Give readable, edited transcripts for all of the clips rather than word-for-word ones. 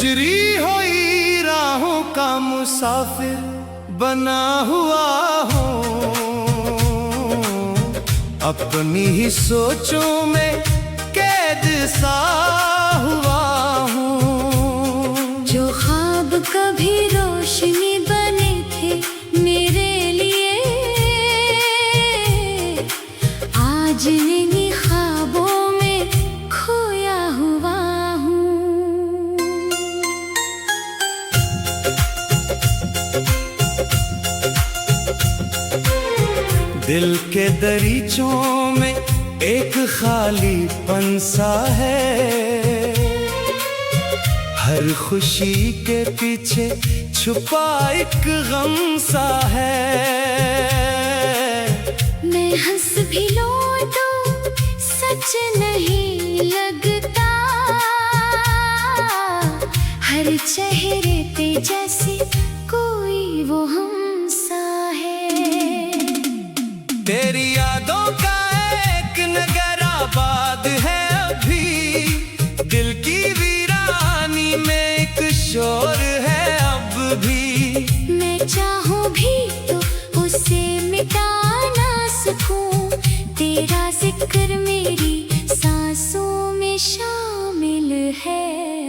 गुजरी हुई राहों का मुसाफिर बना हुआ हूँ, अपनी ही सोचों में कैद सा हुआ हूँ। जो ख्वाब कभी रोशनी बने थे मेरे लिए, आज इन्हीं ख्वाबों में खोया हुआ हूँ। दिल के दरीचों में एक खालीपन सा है, हर खुशी के पीछे छुपा एक गम सा है। मैं हंस भी लूं तो सच नहीं लगता, हर चेहरे पे जैसे कोई वो हम सा है। तेरी यादों का एक नगर आबाद है अभी, दिल की वीरानी में एक शोर है अब भी। मैं चाहूं भी तो उसे मिटा ना सकूं, तेरा जिक्र मेरी सांसों में शामिल है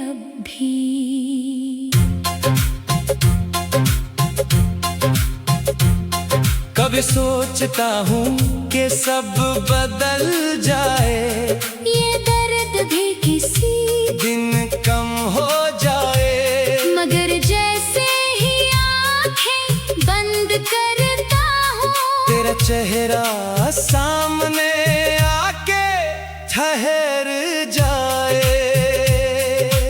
अब भी। कभी सोचता हूँ कि सब बदल जाए, ये दर्द भी किसी दिन कम हो जाए, मगर जैसे ही आंखें बंद करता हूँ, तेरा चेहरा सामने आके ठहर जाए।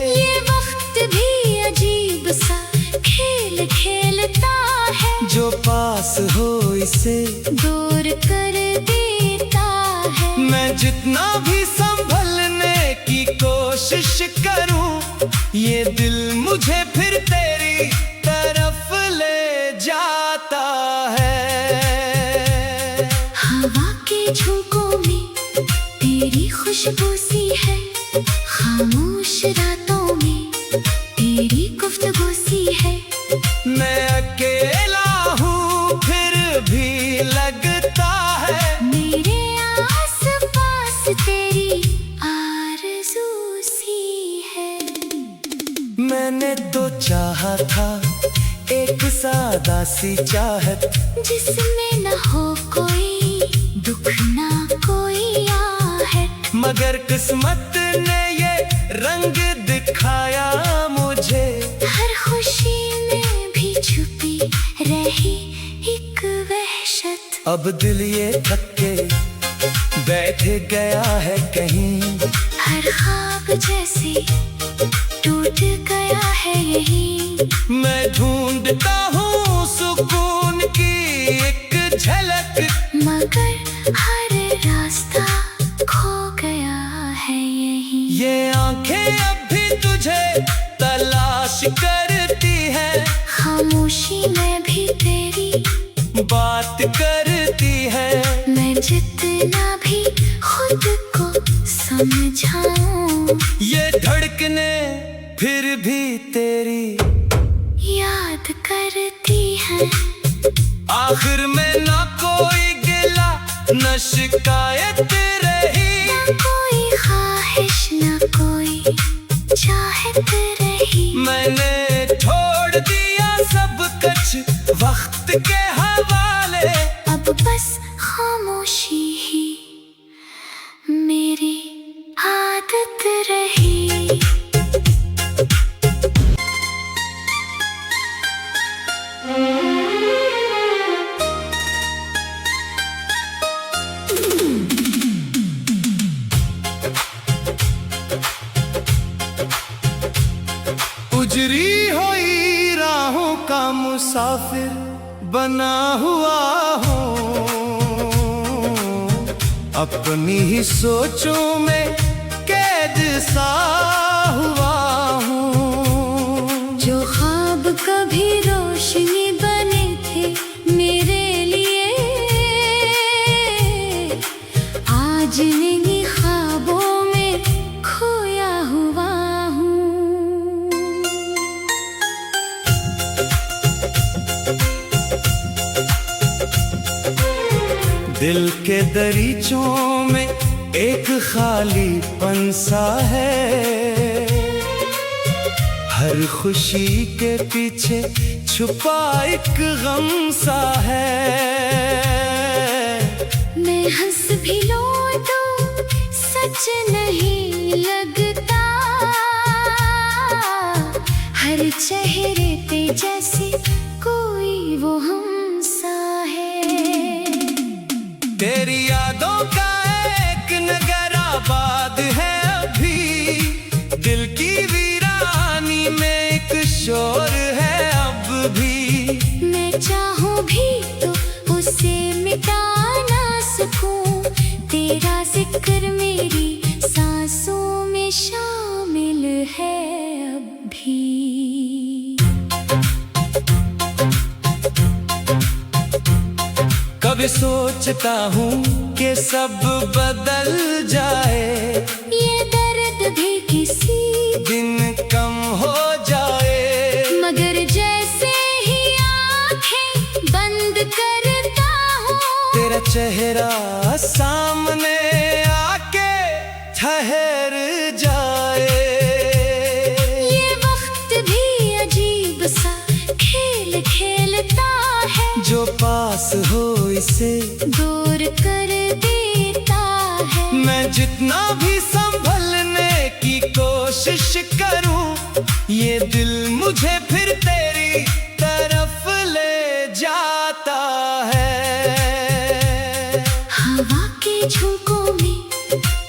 ये वक्त भी अजीब सा खेल खेलता है, जो पास हो इसे दूर कर देता है। मैं जितना भी संभलने की कोशिश करूं, ये दिल मुझे फिर तेरी तरफ ले जाता है। हवा के झोंकों में तेरी खुशबू सी है, खामोश रातों में तेरी गुफ्तगू सी है। मैं अकेला हूँ फिर भी लगता है, मेरे आस-पास तेरी आरज़ू सी है। मैंने तो चाहा था एक सादा सी चाहत, जिसमें न हो कोई दुख ना कोई आहट, मगर किस्मत ने ये रंग दिखाया मुझे। हर खुशी में भी छुपी रही एक वहशत। अब दिल ये थक के बैठ गया है कहीं, हर ख्वाब जैसे टूट गया है यही। मैं ढूंढता हूँ सुकून की एक झलक, मगर हर रास्ता खो गया है यही। ये आंखें अब भी तुझे तलाश करती हैं, खामोशी में भी तेरी बात करती है। मैं जितना भी खुद को समझाऊं, ये धड़कने फिर भी तेरी याद करती है। आखिर में ना कोई गिला न शिकायत रही, न कोई ख्वाहिश न कोई चाहत रही। मैंने छोड़ दिया सब कुछ वक्त के हवाले, अब बस खामोशी ही मेरी आदत रही। गुजरी हुई राहों का मुसाफिर बना हुआ हूँ, अपनी ही सोचों में कैद सा हुआ हूँ। जो ख्वाब कभी रोशनी बने थे मेरे लिए, आज इन्हीं ख्वाबों में खोया हुआ हूँ। दिल के दरीचों में एक खालीपन सा है, हर खुशी के पीछे छुपा एक गम सा है। मैं हंस भी लूं तो सच नहीं लगता, हर चेहरे पे जैसे कोई वो हम सा है। तेरी यादों का एक नगर आबाद है अभी, दिल की वीरानी में एक शोर है अब भी। मैं चाहूं भी तो उसे मिटा ना सकूं, तेरा जिक्र मेरी सांसों में शामिल है अब भी। कभी सोचता हूँ कि सब बदल जाए, ये दर्द भी किसी दिन कम हो जाए, मगर जैसे ही आंखें बंद करता हूँ, तेरा चेहरा सामने आके ठहर जाए। ये वक्त भी अजीब सा खेल खेलता है, जो पास हो इसे दूर कर देता है। मैं जितना भी संभलने की कोशिश करूं, ये दिल मुझे फिर तेरी तरफ ले जाता है। हवा के झोंकों में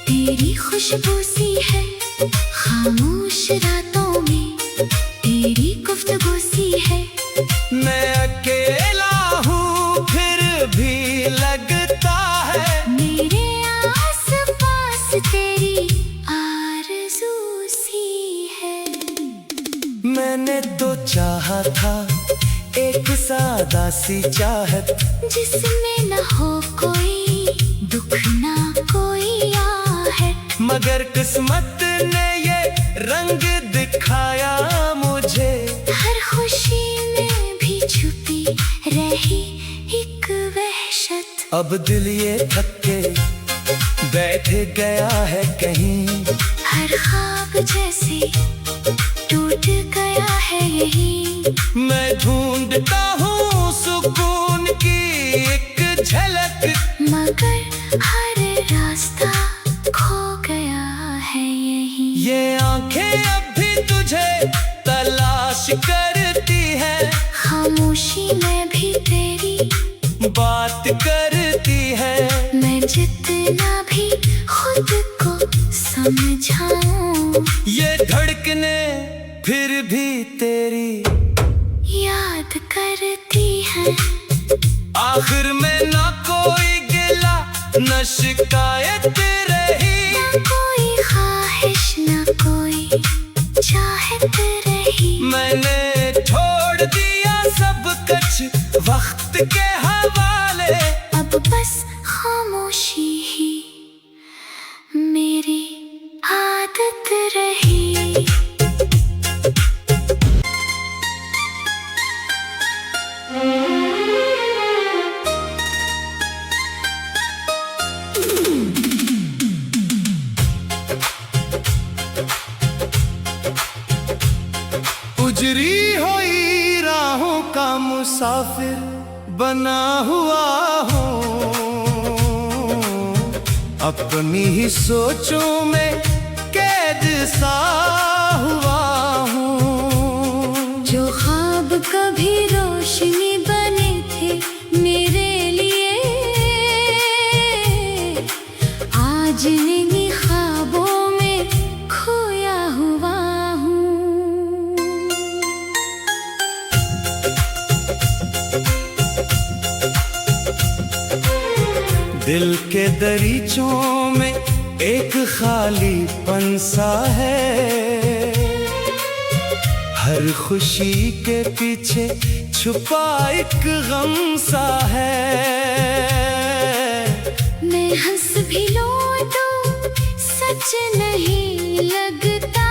तेरी खुशबू सी है, खामोश रातों में तेरी गुफ्तगू सी है। मैं अकेला हूँ फिर भी लगता है, मेरे आस-पास तेरी आरज़ू सी है। मैंने तो चाहा था एक सादा सी चाहत, जिसमें न हो कोई दुख ना कोई आहट, मगर किस्मत ने ये रंग दिखाया मुझे। हर खुशी में भी छुपी रही एक वहशत। अब दिल ये थक के बैठ गया है कहीं, हर ख्वाब जैसे टूट गया है यही। मैं ढूंढता हूँ सुकून की एक झलक, मगर हर रास्ता खो गया है यही। ये आंखें अब भी तुझे तलाश करती है, खामोशी में भी तेरी बात करती है। मैं जितना भी खुद को समझाऊं, ये धड़कने फिर भी तेरी याद करती है। आखिर में ना कोई गिला न शिकायत रही, ना कोई ख्वाहिश ना कोई चाहत रही। मैंने छोड़ दिया सब कुछ वक्त के हवाले, अब बस खामोशी ही मेरी आदत रही। उजरी हुई राहों का मुसाफिर बना हुआ हूँ, अपनी ही सोचों में कैद सा हुआ हूँ। जो ख्वाब कभी रोशनी बने थे मेरे लिए, आज इन्हीं ख्वाबों में खोया हुआ हूँ। दिल के दरीचों में एक खालीपन सा है, हर खुशी के पीछे छुपा एक गम सा है। मैं हंस भी लूं तो सच नहीं लगता,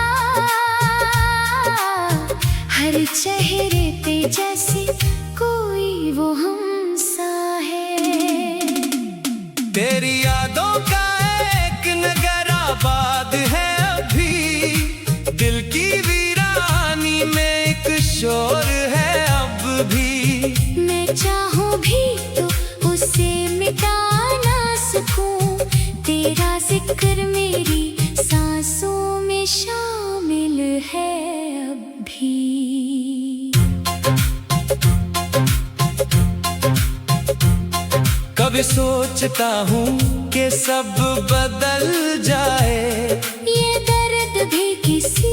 हर चेहरे पे जैसे कोई वो हम सा है। तेरी यादों का एक नगर आबाद है अभी, दिल की वीरानी में एक शोर है अब भी। मैं चाहूँ भी तो उसे मिटा ना सकूं, तेरा जिक्र मेरी सांसों में शामिल है अब भी। कभी सोचता हूँ कि सब बदल जाए, ये दर्द भी किसी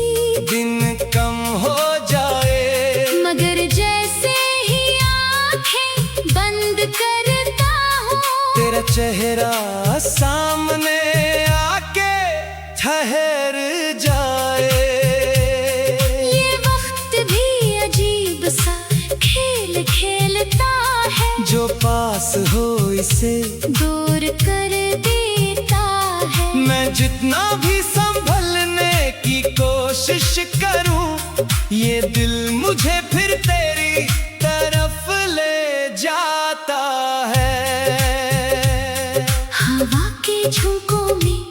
दिन कम हो जाए, मगर जैसे ही आंखें बंद करता हूँ, तेरा चेहरा सामने आके ठहर जाए। ये वक्त भी अजीब सा खेल खेलता है, जो पास हो इसे दूर कर देता है। मैं जितना भी संभलने की कोशिश करूं, ये दिल मुझे फिर तेरी तरफ ले जाता है। हवा के झोंकों में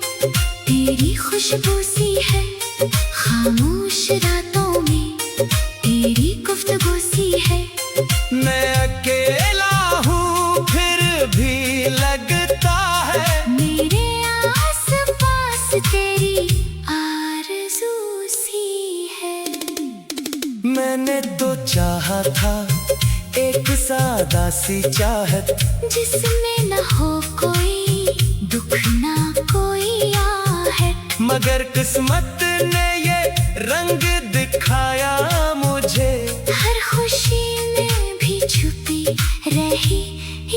तेरी खुशबू सी है, खामोश रातों में तेरी गुफ्तगू सी है। मैं अकेला हूँ फिर भी लगता है, मेरे आस-पास तेरी आरज़ू सी है। मैंने तो चाहा था एक सादा सी चाहत, जिसमें न हो कोई दुख ना कोई आहट, मगर किस्मत ने ये रंग दिखाया मुझे। हर खुशी में भी छुपी रही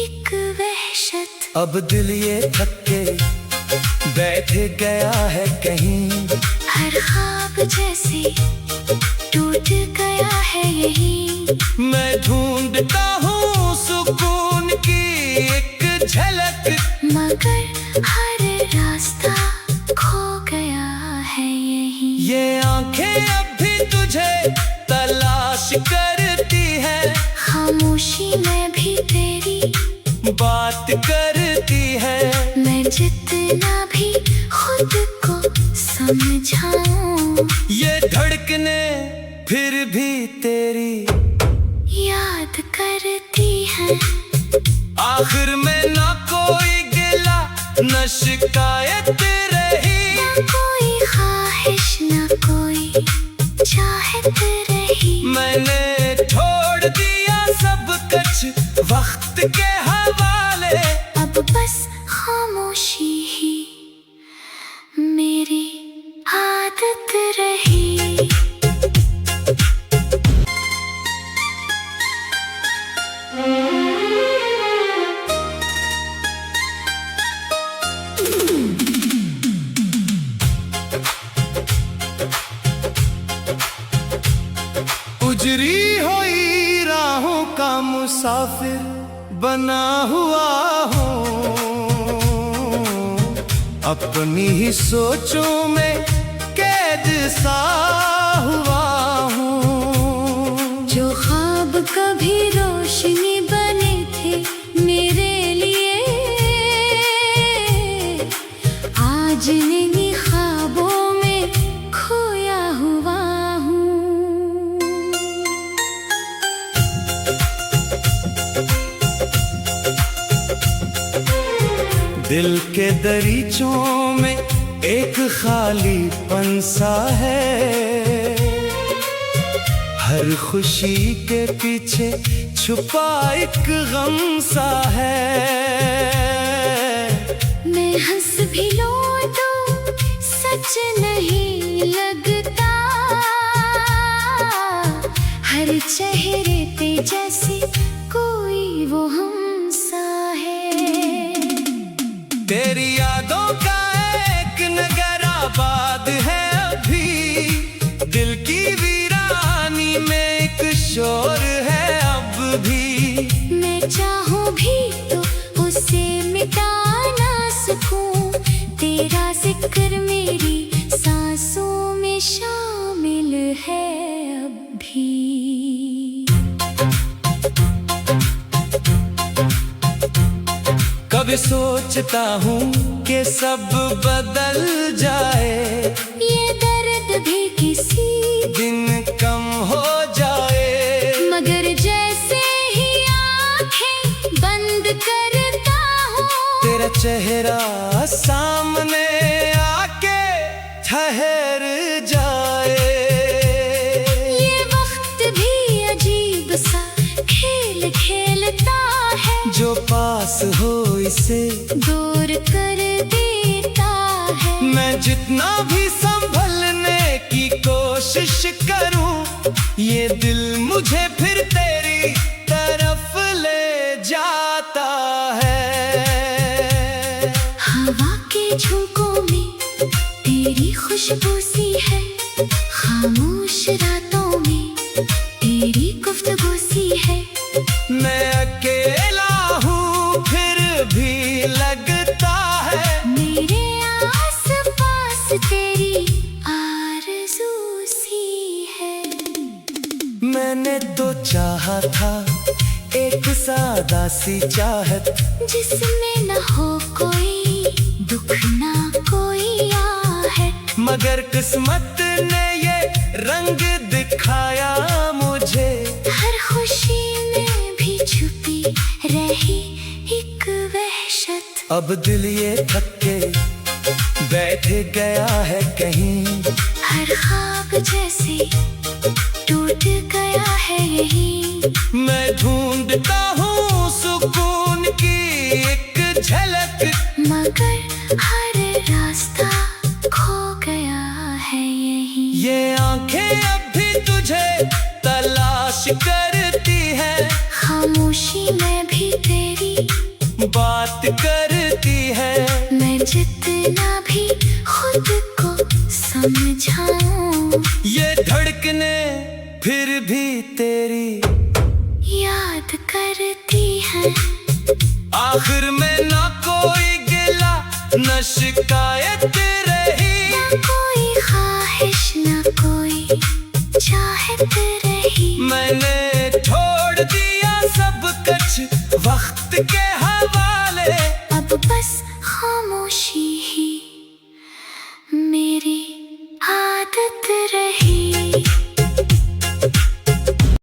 एक वहशत। अब दिल ये थक के बैठ गया है कहीं, हर ख्वाब जैसे टूट गया है यही। मैं ढूंढता हूँ सुकून की एक झलक, मगर हर रास्ता खो गया है यही। ये आंखें अब भी तुझे तलाश करती है, खामोशी में भी तेरी बात करती है। मैं जितना भी खुद को समझाऊं, ये धड़कने फिर भी तेरी याद करती है। आखिर में ना कोई गिला न शिकायत रही, ना कोई ख्वाहिश ना कोई चाहत रही। मैंने छोड़ दिया सब कुछ वक्त के हवाले, अब बस खामोशी ही मेरी आदत रही। उजरी हुई राहों का मुसाफिर बना हुआ हूँ, अपनी ही सोचों में कैद सा हुआ हूँ। जो ख्वाब कभी रोशनी बने थे मेरे लिए, आज इन्हीं ख्वाबों में खोया हुआ हूँ। दिल के दरीचों में एक खालीपन सा है, हर खुशी के पीछे छुपा एक गम सा है। मैं हंस भी लूं तो सच नहीं लगता, हर चेहरे पे जैसे कोई वो हमसा है। तेरी यादों का एक नगर आबाद है अभी, दिल की वीरानी में एक शोर है अब भी। मैं चाहूँ भी तो उसे मिटा ना सकूं, तेरा जिक्र मेरी सांसों में शामिल है अब भी। कभी अब सोचता हूँ कि सब बदल जाए, ये दर्द भी किसी दिन कम हो जाए। मगर जैसे ही आंखें बंद करता हूँ, तेरा चेहरा सामने आके ठहर जाए। ये वक्त भी अजीब सा खेल खेलता है, जो पास हो इसे दूर कर देता है। मैं जितना भी संभलने की कोशिश करूं, ये दिल मुझे फिर तेरी तरफ ले जाता है। हवा के झोंकों में तेरी खुशबू सी है, खामोश रातों में तेरी गुफ्तगू सी है। मैं अकेला हूँ फिर भी लगता है, मेरे आस-पास तेरी आरज़ू सी है। मैंने तो चाहा था एक सादा सी चाहत, जिसमें न हो कोई दुख ना कोई आहट। मगर किस्मत ने ये रंग दिखाया मुझे। हर खुशी में भी छुपी रही एक वहशत। अब दिल ये थक के बैठ गया है कहीं, हर ख्वाब जैसे टूट गया है यही। मैं ढूंढता हूँ सुकून की एक झलक, मगर हर रास्ता खो गया है यही। ये आंखें अब भी तुझे तलाश करती है, खामोशी में भी तेरी बात करती है। मैं जितना भी खुद को समझाऊं, ये धड़कने फिर भी तेरी याद करती है। आखिर में ना कोई गिला न शिकायत रही, ना कोई ख्वाहिश ना कोई चाहत रही। मैंने छोड़ दिया सब कुछ वक्त के हवाले। अब बस खामोशी ही मेरी आदत रही।